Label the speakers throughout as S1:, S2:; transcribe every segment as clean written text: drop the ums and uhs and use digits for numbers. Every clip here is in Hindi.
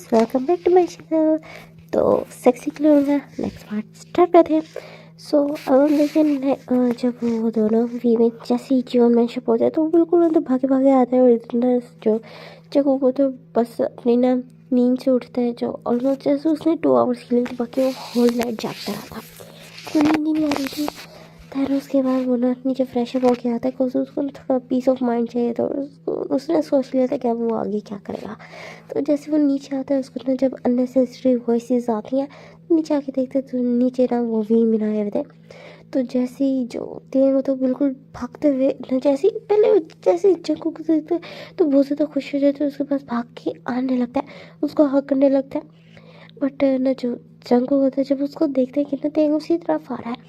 S1: Guys, welcome back to my channel. तो सेक्सी क्लोन का नेक्स्ट पार्ट स्टार्ट करते हैं। सो अब लेकिन जब वो दोनों वी में जैसे जीवन में शिप होते हैं तो बिल्कुल तो भागे भागे आता है और इतना जो जगह वो तो बस अपनी ना नींद से उठता है जो ऑलमोस्ट जैसे उसने 2 आवर्स खेली थी, बाकी वो होल नाइट जागता रहा था, उसको नींद ही नहीं आ रही थी। फिर उसके बाद वो ना नीचे फ्रेश अप होके आता है क्योंकि उसको थोड़ा पीस ऑफ माइंड चाहिए, तो उसने सोच लिया था कि अब वो आगे क्या करेगा। तो जैसे वो नीचे आता है उसको ना जब अननेसेसरी वॉइसेस आती हैं, नीचे आके देखते तो नीचे ना वो भी मिलाए हुए थे। तो जैसे ही जो थे वो तो बिल्कुल भागते हुए ना, जैसे ही पहले जैसे जंकू को देखते तो बहुत ज़्यादा खुश हो जाते, उसके पास भाग के आने लगता है, उसको हक करने लगता है। बट ना जो जंकू होता है जब उसको देखते हैं कि ना तेंग उसी तरफ आ रहा है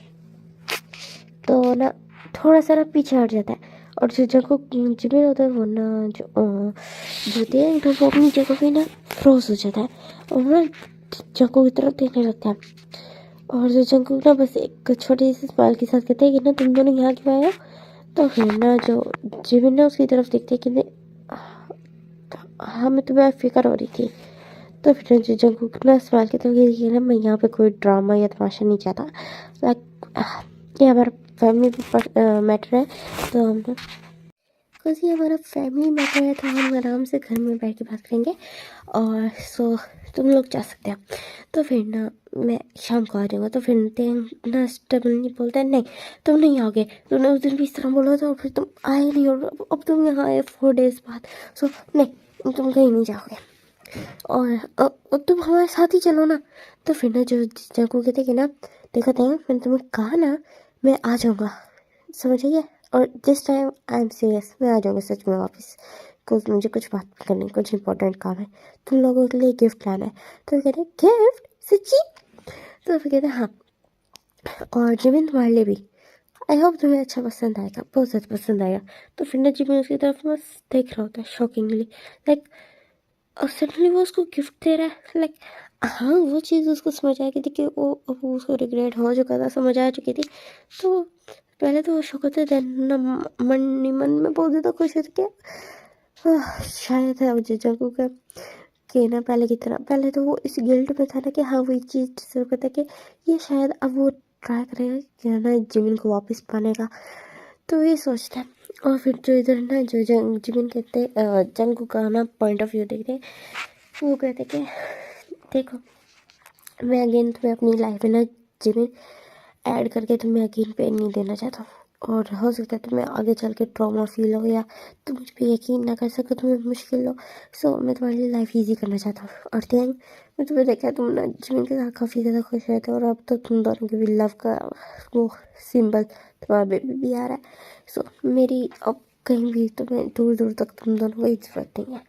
S1: तो ना थोड़ा सा ना पीछे हट जाता है, और जो जगह जिम्मे होता है वो ना जो थे तो वो अपनी जगह पे ना फ्रोज हो जाता है और ना जंको की तरफ देखने लगता है। और जो जंको ना बस एक छोटे से स्माइल के साथ कहते हैं कि ना तुम दोनों यहाँ क्यों आए हो। तो फिर ना जो जिम्मे ना उसकी तरफ देखते हैं कि हाँ मैं तुम्हें फिक्र हो रही थी। तो फिर जो जंको ना स्माइल के तरफ देखिए ना, मैं यहाँ पे कोई ड्रामा या तमाशा नहीं चाहता, लाइक ये हमारा फैमिली मैटर है। तो हम ना बिकॉज ये हमारा फैमिली मैटर है तो हम आराम से घर में बैठ के बात करेंगे। और सो तुम लोग जा सकते हो। तो फिर ना मैं शाम को आ जाऊँगा। तो फिर ना स्टेबल नहीं बोलता है, नहीं तुम नहीं आओगे, तुमने उस दिन भी इस तरह बोला था और फिर तुम आए नहीं, और अब तुम यहाँ आए 4 डेज बाद। सो नहीं तुम कहीं नहीं जाओगे और तुम हमारे साथ ही चलो ना। तो फिर ना जो जगह कहते कि ना देखो थे मैंने तुम्हें कहा ना मैं आ जाऊँगा, समझ आइए। और this time I am serious, मैं आ जाऊँगा सच में वापस, कुछ मुझे कुछ बात करनी, कुछ इंपॉर्टेंट काम है, तुम लोगों के लिए गिफ्ट लाना है। तो कहते गिफ्ट सच्ची। तो फिर कहते हाँ, और जिमिन तुम्हारे लिए भी, आई होप तुम्हें अच्छा पसंद आएगा, बहुत ज़्यादा पसंद आएगा। तो फिर ना जिमिन उसकी तरफ बस देख रहा होता है शॉकिंगली, लाइक और सडनली वो उसको गिफ्ट दे रहा है। लाइक हाँ वो चीज़ उसको समझ आ गई थी कि वो उसको रिग्रेट हो चुका था, समझ आ चुकी थी। तो पहले तो वो शौक होते थे न, मन ही मन में बहुत ज़्यादा खुश थे कि शायद है अब जगू का कि ना पहले की तरह, पहले तो वो इस गिल्ट में था ना कि हाँ वो चीज़ डिजर्व करता कि ये शायद अब वो ट्राई करेगा कि ना जिमिन को वापस पाने का। तो ये सोचता है। और फिर जो इधर ना जो जिमिन कहते जंगू का ना पॉइंट ऑफ व्यू देखते वो कहते कि देखो मैं अगेन तुम्हें अपनी लाइफ में ना जिमिन ऐड करके तुम्हें अगेन पेन नहीं देना चाहता हूँ। और हो सकता है तुम्हें आगे चल के ट्रॉमा फील हो या तुम मुझ पर यकीन ना कर सको, तुम्हें मुश्किल हो। सो मैं तुम्हारे लिए लाइफ इजी करना चाहता हूँ। और देन मैं तुम्हें देखा तुम ना जिमिन के साथ काफ़ी ज़्यादा खुश रहते हो, और अब तो तुम दोनों के भी लव का वो सिंबल तुम्हारा बेबी भी आ रहा है। सो मेरी अब कहीं भी तुम्हें दूर दूर तक तुम दोनों को ज़रूरत नहीं है,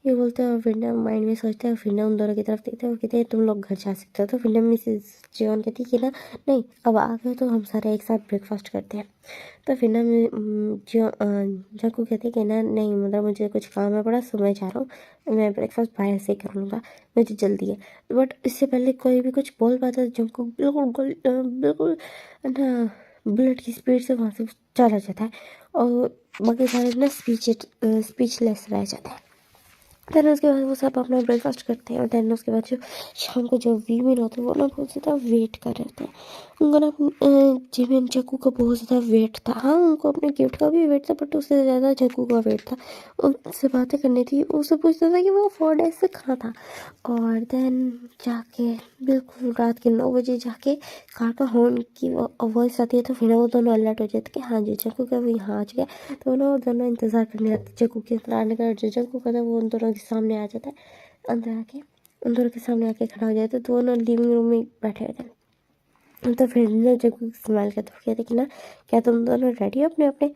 S1: ये बोलते हैं। और फिर ना माइंड में सोचते हैं, फिर ना उन दोनों की तरफ देखते हैं और कहते हैं तुम लोग घर जा सकते हो। तो फिर ना मिसेज जीवन कहती है कि ना नहीं अब आ गए तो हम सारे एक साथ ब्रेकफास्ट करते हैं। तो फिर ना जंकू कहते हैं कि ना नहीं मतलब मुझे कुछ काम है बड़ा, सो मैं जा रहा हूँ, मैं ब्रेकफास्ट बाहर से कर लूँगा, मुझे जल्दी है। बट इससे पहले कोई भी कुछ बोल पाता जंकू बिल्कुल ना ब्लड की स्पीड से वहाँ से चला जाता है और बाकी सारे ना स्पीचलेस रह जाता है। देन उसके बाद वो सब अपना ब्रेकफास्ट करते हैं। और देन उसके बाद जो शाम को जो वीमेन होते हैं वो ना बहुत ज़्यादा वेट कर रहे थे, उनको ना जिमिन जग्गू का बहुत ज़्यादा वेट था। हाँ उनको अपने गिफ्ट का भी वेट था बट उससे ज़्यादा जग्गू का वेट था। उससे बातें करनी थी, उससे पूछना था कि वो 4 डेज से कहाँ था। और देन जाके बिल्कुल रात के 9 बजे जाके कार का हॉर्न की वॉइस आती है। तो फिर वो दोनों अलर्ट हो जाते कि हाँ जी जग्गू का भी यहाँ आ चुका है। तो वो दोनों इंतज़ार करने लगते जग्गू के अंदर आने का। जो जग्गू का था वो उन दोनों के सामने आ जाता है, अंदर आके उन दोनों के सामने आके खड़ा हो जाता है। तो दोनों लिविंग रूम में बैठे हुए थे। तो फिर ना जग्गू स्माइल करते हुए कहते कि ना क्या तुम दोनों रेडी हो अपने अपने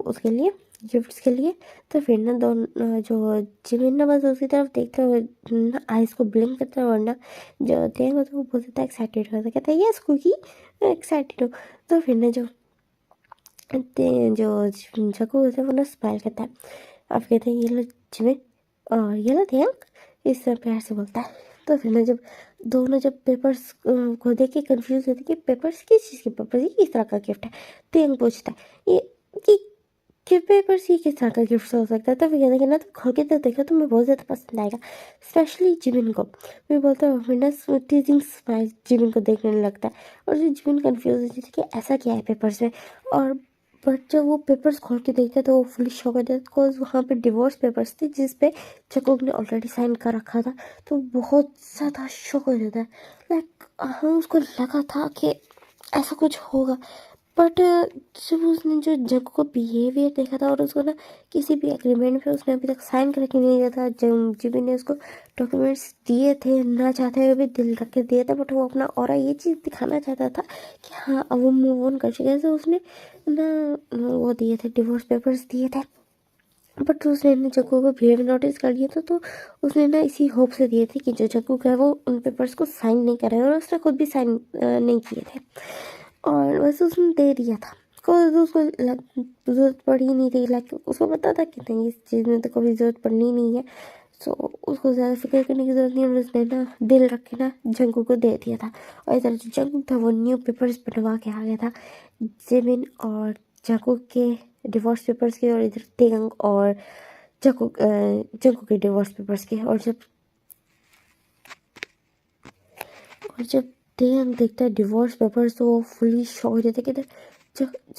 S1: उसके लिए गिफ्ट्स के लिए। तो फिर ना दोनों जो जिमिन ना बस उसकी तरफ देखते हुए ना आइज़ को ब्लिंक करता है, और ना जो देंगे तो वो बहुत ज़्यादा एक्साइटेड होता है, कहता है यस कुकी एक्साइटेड हो। तो फिर ना जो जग्गू होता है वो ना स्माइल करता है। अब कहते हैं ये लो जिमिन और ये लो थैंक, इस तरह प्यार से बोलता है। तो फिर ना जब दोनों जब पेपर्स को देख के कन्फ्यूज होते कि पेपर्स किस चीज़ के पेपर्स, ये किस तरह का गिफ्ट है। तो यंग पूछता है ये कि पेपर्स ये किस तरह का गिफ्ट हो सकता है। तो फिर कहते कि ना तुम खोल के तो देखो, तुम्हें बहुत ज़्यादा पसंद आएगा, स्पेशली जिमिन को। मैं बोलता हूँ फिर ना टीजिंग स्माइल जिमिन को देखने लगता है, और जो जिमिन कन्फ्यूज होती है कि ऐसा क्या है पेपर्स में। और बट जब वो पेपर्स खोल के देखते तो वो फुली शॉक हो जाता है, बिकॉज वहाँ पे डिवोर्स पेपर्स थे जिस पे जंगकुक ने ऑलरेडी साइन कर रखा था। तो बहुत ज़्यादा शॉक हो जाता है, लाइक उसको लगा था कि ऐसा कुछ होगा। बट जब उसने जो जंगकुक का बिहेवियर देखा था, और उसको ना किसी भी एग्रीमेंट पे उसने अभी तक साइन करके नहीं दिया था, जिमी ने उसको डॉक्यूमेंट्स दिए थे ना चाहते हुए भी दिल रख के दिए थे, बट वो अपना और ये चीज़ दिखाना चाहता था कि हाँ अब वो मूव ऑन कर चुके हैं। तो उसने ना वो दिए थे, डिवोर्स पेपर्स दिए थे। बट उसने ना जग्गू को बिहेवियर नोटिस कर लिया था, तो उसने ना इसी होप से दिए थे कि जो जग्गू है वो उन पेपर्स को साइन नहीं कर रहा है, और उसने खुद भी साइन नहीं किए थे, और वैसे उसने दे दिया था। उसको ज़रूरत पड़ी नहीं थी, लाइक उसको पता था कि नहीं इस चीज़ में तो कभी ज़रूरत पड़नी नहीं है। सो उसको ज़्यादा फिक्र करने की ज़रूरत नहीं है, और उसने ना दिल रख के ना जंगकुक को दे दिया था। और इधर जो जंगकुक था वो न्यू पेपर्स बनवा के आ गया था जिमिन और जंगकुक के डिवोर्स पेपर्स के, और इधर तेगंग और जंगकुक के डिवोर्स पेपर्स के। और जब तेगंग देखता है डिवोर्स पेपर्स तो वो फुली शॉक हो जाता है कि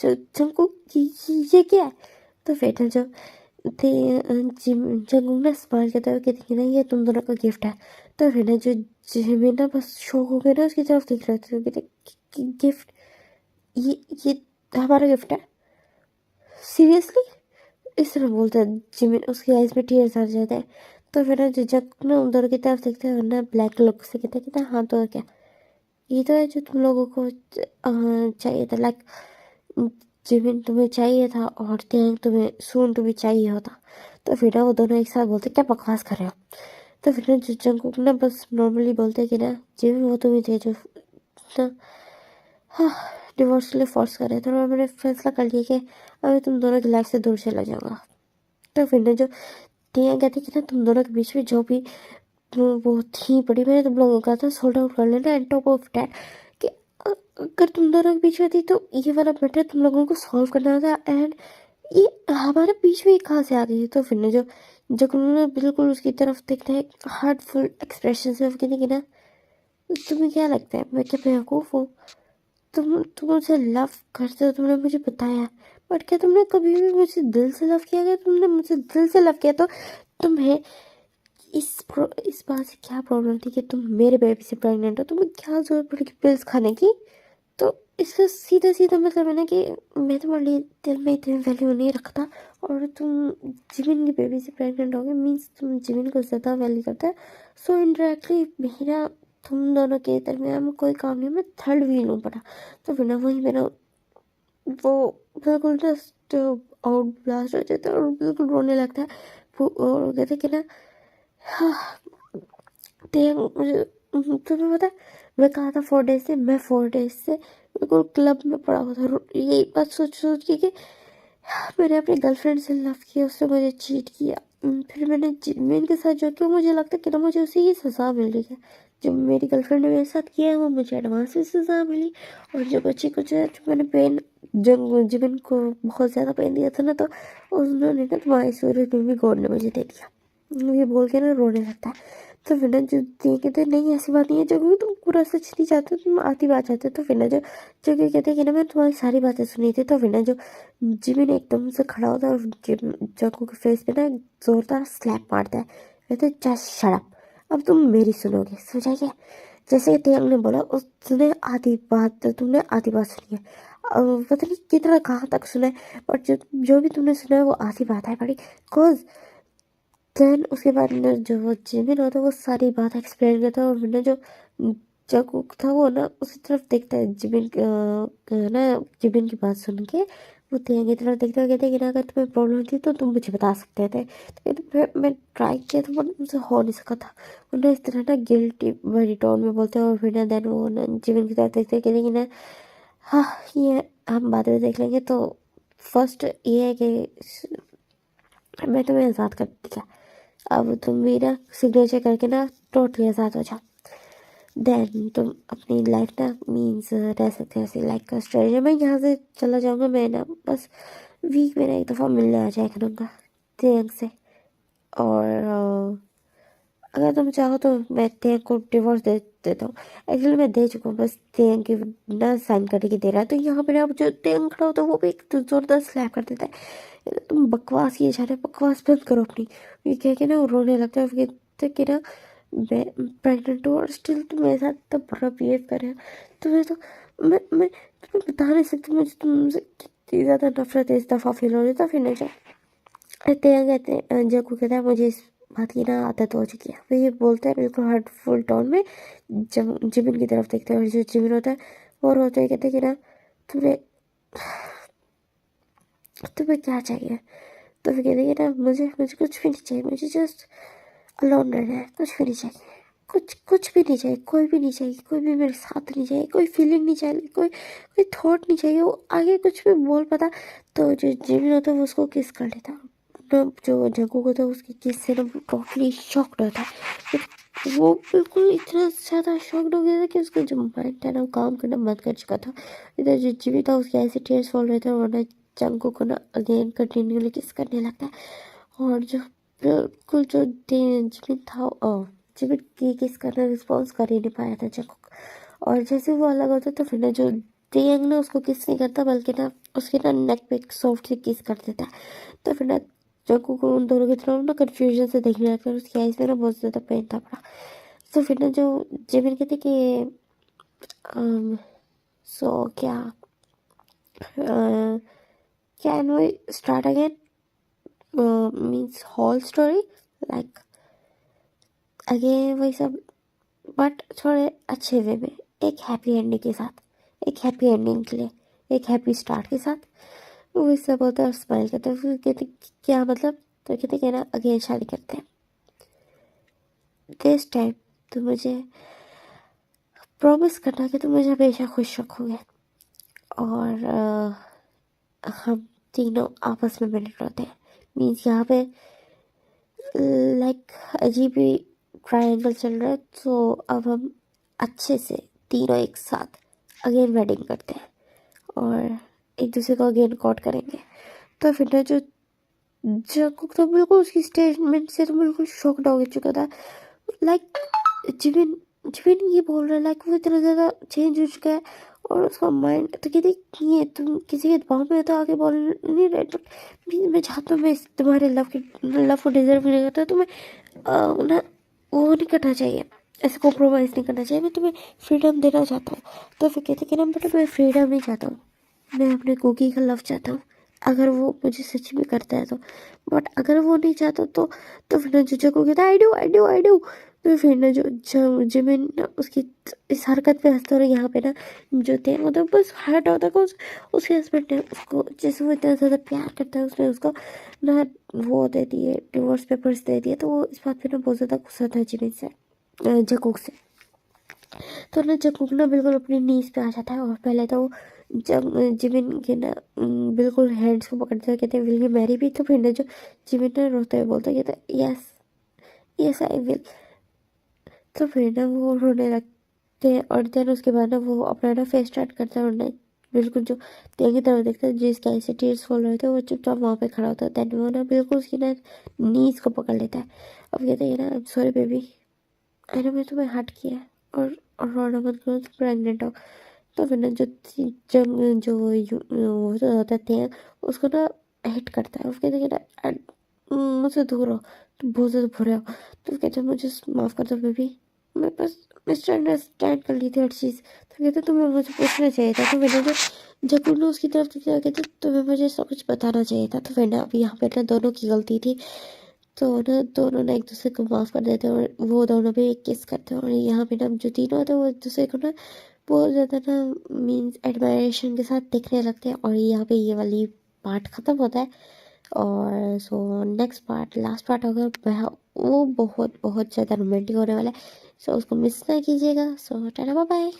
S1: जंगकुक ये क्या है। तो फिर ना जब जंगकुक ना स्माइल करता है कहते ना ये तुम दोनों का गिफ्ट है। तो फिर ना जो जिमिन ना बस शौक हो गया ना उसकी तरफ देख रहे थे, तो कहते गिफ्ट, ये हमारा गिफ्ट है, सीरियसली, इस तरह बोलता है जिमिन। उसकी आइज में टीयर्स आ जाते हैं। तो फिर ना जो जंगकुक ना उन दोनों की तरफ देखते हैं, वरना ब्लैक लुक से कहते हाँ तो क्या, ये तो है जो तुम लोगों को चाहिए था, लाइक जिमिन तुम्हें चाहिए था और तेंग तुम्हें सून तुम्हें चाहिए होता। तो फिर ना वो दोनों एक साथ बोलते क्या बकवास कर रहे हो। तो फिर ना जो जंगकुक ना बस नॉर्मली बोलते कि ना जिमिन वो तुम्हें थे जो ना हाँ डिवोर्स के लिए फोर्स कर रहे थे, और मैंने फैसला कर लिया कि अभी तुम दोनों की लाइफ से दूर चला जाऊंगा। तो फिर ना जो तेंग कहते कि ना तुम दोनों के बीच में जो भी वो थी पड़ी, मैंने तुम लोगों का था सोल्ड आउट कर लेना, एंड टॉप ऑफ डैट कि अगर तुम दोनों के बीच में थी तो ये वाला मैटर तुम लोगों को सॉल्व करना था, एंड ये हमारे बीच में कहाँ से आ गई। तो फिर ना जो जब उन्होंने बिल्कुल उसकी तरफ देखना है हार्टफुल एक्सप्रेशन से, कहते कि ना तुम्हें क्या लगता है मैं क्या बेवकूफ़ हूँ, तुम मुझे लव करते हो, तुमने मुझे बताया, बट क्या तुमने कभी भी मुझे दिल से लव किया? अगर तुमने मुझे दिल से लव किया तो तुम्हें इस बात से क्या प्रॉब्लम थी कि तुम मेरे बेबी से प्रेग्नेंट हो? तुम्हें क्या जरूरत पड़ेगी पिल्स खाने की? तो इसका सीधा सीधा मतलब है ना कि मैं तुम्हारे लिए दिल में इतनी वैल्यू नहीं रखता, और तुम जिमिन की बेबी से प्रेग्नेंट हो गए मीन्स तुम जिमिन को ज़्यादा वैल्यू करते हैं। सो इनडायरेक्टली मेरा तुम दोनों के दरमियान कोई काम नहीं, मैं थर्ड व्हील हूँ पड़ा। तो फिर ना वहीं मेरा वो बिल्कुल जस्ट आउट ब्लास्ट हो जाता है, और बिल्कुल रोने लगता है। और कहते कि ना हाँ मुझे तुम्हें पता है मैं कहा था 4 डेज से, मैं 4 डेज से बिल्कुल क्लब में पड़ा हुआ था, यही बात सोच सोच के कि मैंने अपनी गर्लफ्रेंड से लव किया, उसने मुझे चीट किया, फिर मैंने जिमिन के साथ जो किया मुझे लगता है कि ना मुझे उसी की सज़ा मिल रही है। जो मेरी गर्लफ्रेंड ने मेरे साथ किया है वो मुझे एडवांस में सज़ा मिली, और जो बच्ची को जो मैंने पेन जो जिमिन को बहुत ज़्यादा पेन दिया था ना, तो उन्होंने ना तुम्हारे सूरज में भी गॉड ने मुझे दे दिया, ये बोल के ना रोने लगता है। तो फिर ना जो कहते नहीं ऐसी बात नहीं है, जब तुम पूरा सच नहीं चाहते तुम आधी बात चाहते हो। तो फिर ना जो कहते कि ना मैं तुम्हारी सारी बातें सुनी थी। तो फिर ना जो जिमिन एकदम से खड़ा होता है और जग्गू के फेस पे ना एक जोरदार स्लैप मारता है, कहते जस्ट शट अप, अब तुम मेरी सुनोगे समझाइए। जैसे तेंग ने बोला उसने आधी बात, तुमने आधी बात सुनी है, पता नहीं कितना कहाँ तक सुना है, बट जो भी तुमने सुना है वो आधी बात है बड़ी। बिकॉज देन उसके बाद ना जो वो जिमिन होता है वो सारी बात एक्सप्लेन करता है, और फिर ना जो जंगकुक था वो ना उसी तरफ देखता है जिमिन ना जिमिन की बात सुन के वो तेंग की तरफ देखते हुए कहते हैं कि ना अगर तुम्हें प्रॉब्लम थी तो तुम मुझे बता सकते थे। तो कहते मैं ट्राई किया था बट मुझसे हो नहीं सका था। उन्हें इस तरह ना गिल्टी भरी टोन में बोलते हैं, और फिर ना देन वो ना जिमिन की तरफ देखते हैं कहते हैं कि ना हाँ ये हम बाद में देख लेंगे। तो फर्स्ट ये है कि मैं तुम्हें आज़ाद कर दिया, अब तुम भी ना सिग्नेचर करके ना टोटली आज़ाद हो जाओ। देन तुम अपनी लाइफ ना मीन्स रह सकते हो ऐसे लाइक स्ट्रेंजर। मैं यहाँ से चला जाऊँगा, मैं ना बस वीक में ना एक दफ़ा मिलने आ जाया करूँगा तेंग से। और अगर तुम चाहो तो मैं तेंग को डिवोर्स दे देता हूँ। एक्चुअली मैं दे चुका हूँ, बस तेंग की ना साइन करके दे रहा है। तो यहाँ पे ना अब जो तेंग खड़ा होता है वो भी एक तो ज़ोरदार स्लैप कर देता है। तुम बकवास किए जा रहे हो, बकवास बंद करो अपनी। ये कह के ना वो रोने लगता है, फिर कहते कि ना मैं प्रेगनेंट हूँ और स्टिल तुम मेरे साथ इतना बुरा बिहेव कर रहे हो। तुम्हें तो मैं तुम्हें बता नहीं सकती मुझे तुमसे कितनी ज़्यादा नफरत है। इस दफ़ा फील हो रही था फिर नहीं जाए कहते हैं जग्गू कहता है मुझे इस बात की ना आदत हो चुकी है। वो ये बोलता है बिल्कुल हर्टफुल टोन में, जब जिमिन की तरफ देखते हैं। और जो जिमिन होता है वो रोते हैं, कहते हैं कि ना तुम्हें तुम्हें क्या चाहिए। तो फिर कहते हैं कि ना मुझे मुझे कुछ भी नहीं चाहिए, मुझे जस्ट अलोन रहना है, कुछ भी नहीं चाहिए, कुछ भी नहीं चाहिए, कोई भी नहीं चाहिए, कोई भी मेरे साथ नहीं चाहिए, कोई फीलिंग नहीं चाहिए, कोई थॉट नहीं चाहिए। वो आगे कुछ भी बोल पाता तो जो जिमिन होता है वो उसको किस कर लेता ना। जो जग्गू होता है उसकी किस से ना टोटली शॉक्ड होता है। वो बिल्कुल इतना ज़्यादा शॉक्ड हो गया था कि उसका जो माइंड था ना वो काम करना बंद कर चुका था। इधर जो जिमी था उसके ऐसे टीयर्स फॉल रहे थे और ना जंगू को ना अगेन कंटिन्यूली किस करने लगता है। और जो बिल्कुल जो जिमिन था जिमिन की किस करना रिस्पॉन्स कर ही नहीं पाया था जंगू। और जैसे वो अलग होता तो फिर ना जो तेयंग ना उसको किस नहीं करता बल्कि ना उसके ना नेक पे सॉफ्ट से किस कर देता है। तो फिर ना जग्गू को उन दोनों की तरफ ना कन्फ्यूजन से देखने लगता है। उसकी आइज में ना बहुत ज़्यादा पेन था पड़ा। तो फिर ना जो जिमिन कहते कि सो क्या can we start again means whole story like again वही सब, बट थोड़े अच्छे वे में, एक हैप्पी एंडिंग के साथ, एक हैप्पी एंडिंग के लिए, एक हैप्पी स्टार्ट के साथ। वो इससे बोलता है और स्माइल करते हैं। फिर कहते क्या मतलब, तो कहते कि ना अगेन शादी करते हैं, दिस टाइम तो मुझे प्रॉमिस करना कि तुम मुझे हमेशा खुश रखोगे। और हम तीनों आपस में मिलते रहते हैं। मीन्स यहाँ पे लाइक अजीब ही ट्रायंगल चल रहा है। तो अब हम अच्छे से तीनों एक साथ अगेन वेडिंग करते हैं और एक दूसरे को अगेन कोट करेंगे। तो फिर ना जो जंगकुक तो बिल्कुल उसकी स्टेटमेंट से तो बिल्कुल शॉक्ड हो चुका था। लाइक जिमिन जिमिन ये बोल रहा है लाइक वो इतना ज़्यादा चेंज हो चुका है और उसका माइंड तो कहती ये तुम किसी के दबाव में हो तो आगे बोल नहीं रहे। मैं चाहता हूँ मैं तुम्हारे लव को डिजर्व नहीं करता। तुम्हें ना वो नहीं करना चाहिए, ऐसे कॉम्प्रोमाइज़ नहीं करना चाहिए। मैं तुम्हें फ्रीडम देना चाहता हूँ। तो फिर कहते कि ना बट मैं फ्रीडम नहीं चाहता हूँ, मैं अपने कुकी का लव चाहता हूँ, अगर वो मुझे सच में करता है तो। बट अगर वो नहीं चाहता तो फिर ना जो को कहता है आई डू। तो फिर ना जो जिमिन ना उसकी इस हरकत पे हंसता। और यहाँ पे ना जो थे मतलब बस हर्ट होता है उसके हस्बैंड ने उसको, जैसे वो इतना ज़्यादा प्यार करता है उसने उसको ना वो दे दिए, डिवोर्स पेपर्स दे दिए। तो वो इस बात पे ना बहुत ज़्यादा गुस्सा था जिमिन से, जकूक से। तो ना जकूक ना बिल्कुल अपनी नीज पे आ जाता है और पहले तो जब जिमिन के ना बिल्कुल हैंड्स को पकड़ते हुए कहते हैं विल यू मैरी भी। तो फिर ना जो जिमिन ना रोते हुए बोलता है कहता यस यस आई विल। तो फिर ना वो रोने लगते हैं और देन उसके बाद ना वो अपना ना फेस स्टार्ट करता है और ना बिल्कुल जो तेल की तरफ देखता है जिसके ऐसे टीयर्स फॉल रहे थे वो चुपचाप वहाँ पे खड़ा होता है। देन वो ना बिल्कुल उसकी ना नीज को पकड़ लेता है। अब कहते हैं ना आई एम सॉरी बेबी, मैंने मैं तुम्हें हर्ट किया है और रोना मत करो, तुम प्रेगनेंट हो। तो फिर ना वो जो होता है उसको ना हिट करता है। उसके कहते हैं ना मुझसे दूर हो, तुम बहुत ज़्यादा बुरे हो। तो कहते हैं मुझे माफ़ कर दो बेबी, मैं बस मिस्टर अंडरस्टैंड कर ली थी हर चीज़। तो कहते तुम्हें मुझे पूछना चाहिए था। तो मैंने जब उन्होंने उसकी तरफ देखा कहते तुम्हें मुझे सब कुछ बताना चाहिए था। तो फिर ना अब यहाँ पे ना दोनों की गलती थी। तो ना दोनों ना एक दूसरे को माफ़ कर देते हैं और वो दोनों भी किस करते हैं। और यहाँ पे ना जो तीनों होते हैं वो एक दूसरे को ना बहुत ज़्यादा ना मीन्स एडमायरेशन के साथ देखने लगते हैं। और यहाँ पे ये वाली पार्ट ख़त्म होता है। और so next part last part होगा वो बहुत बहुत ज़्यादा रोमांटिक होने वाला है। सो उसको मिस ना कीजिएगा। सो टाटा बाय बाय।